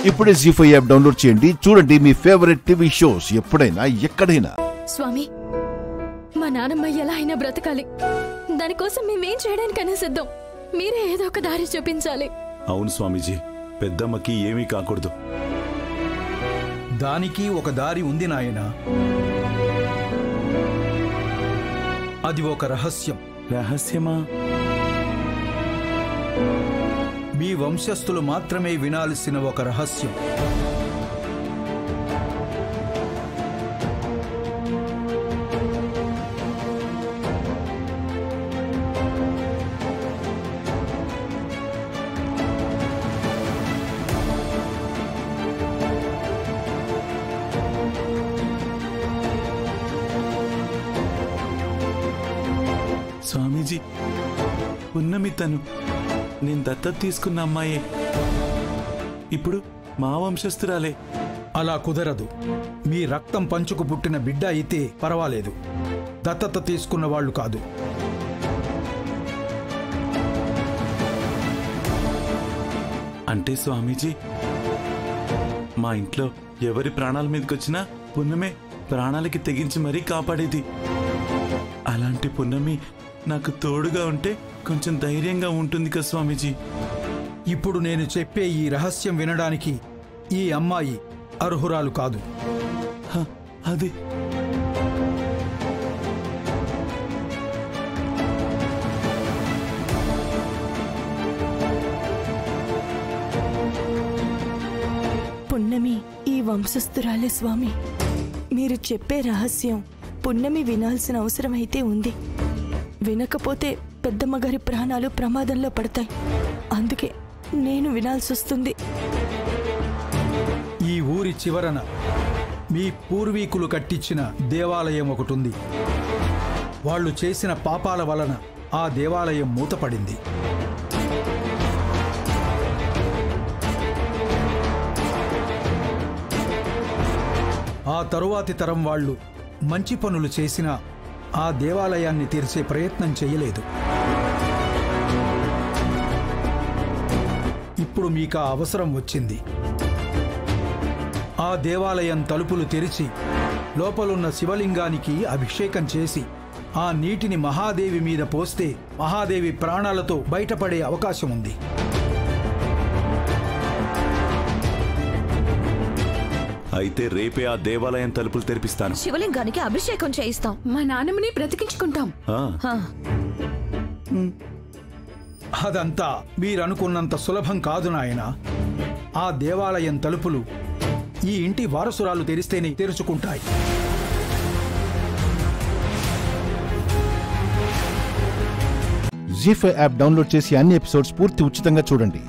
ఇప్పుడే జీ5 app download చేయండి. చూడండి మీ ఫేవరెట్ టీవీ షోస్ ఎప్పుడైనా ఎక్కడైనా. స్వామి, మా నాన్నమ్మ ఎలా అయినా బ్రతకాలి. దానికోసం మేమేం చేయడానికైనా సిద్ధం. మీరే ఏదో ఒక దారి చూపించాలి. అవును స్వామీజీ, పెద్దమ్మకి ఏమీ కాకూడదు. దానికి ఒక దారి ఉంది నాయనా. అది ఒక రహస్యం. రహస్యమా? మీ వంశస్థులు మాత్రమే వినాల్సిన ఒక రహస్యం. స్వామీజీ, ఉన్నమి తను నేను దత్తత తీసుకున్న అమ్మాయే. ఇప్పుడు మా వంశస్థురాలే. అలా కుదరదు. మీ రక్తం పంచుకు పుట్టిన బిడ్డ అయితే పర్వాలేదు, దత్తత తీసుకున్న వాళ్ళు కాదు. అంటే స్వామీజీ, మా ఇంట్లో ఎవరి ప్రాణాల మీదకొచ్చినా పున్నమే ప్రాణాలకి తెగించి మరీ కాపాడేది. అలాంటి పున్నమి నాకు తోడుగా ఉంటే కొంచెం ధైర్యంగా ఉంటుంది కదా స్వామీజీ. ఇప్పుడు నేను చెప్పే ఈ రహస్యం వినడానికి ఈ అమ్మాయి అర్హురాలు కాదు. అది పున్నమి ఈ వంశస్థురాలే స్వామి. మీరు చెప్పే రహస్యం పున్నమి వినాల్సిన అవసరమైతే ఉంది. వినకపోతే పెద్దమ్మగారి ప్రాణాలు ప్రమాదంలో పడతాయి. అందుకే నేను వినాల్సి వస్తుంది. ఈ ఊరి చివరన మీ పూర్వీకులు కట్టించిన దేవాలయం ఒకటుంది. వాళ్ళు చేసిన పాపాల వలన ఆ దేవాలయం మూతపడింది. ఆ తరువాతి తరం వాళ్ళు మంచి పనులు చేసినా ఆ దేవాలయాన్ని తెరిచే ప్రయత్నం చేయలేదు. ఇప్పుడు మీకు ఆ అవసరం వచ్చింది. ఆ దేవాలయం తలుపులు తెరిచి లోపలున్న శివలింగానికి అభిషేకం చేసి ఆ నీటిని మహాదేవి మీద పోస్తే మహాదేవి ప్రాణాలతో బయటపడే అవకాశం ఉంది. అయితే రేపే ఆ దేవాలయం తలుపులు తెరిపిస్తాను. శివలింగానికి అభిషేకం చేయిస్తాం. మా నాన్నమ్మని బ్రతికించుకుంటాం. అదంతా మీరనుకున్నంత సులభం కాదు నాయనా. ఆ దేవాలయం తలుపులు ఈ ఇంటి వారసురాలు తెరిస్తేనే తెరుచుకుంటాయి. జీ5 యాప్ డౌన్లోడ్ చేసి అన్ని ఎపిసోడ్స్ పూర్తి ఉచితంగా చూడండి.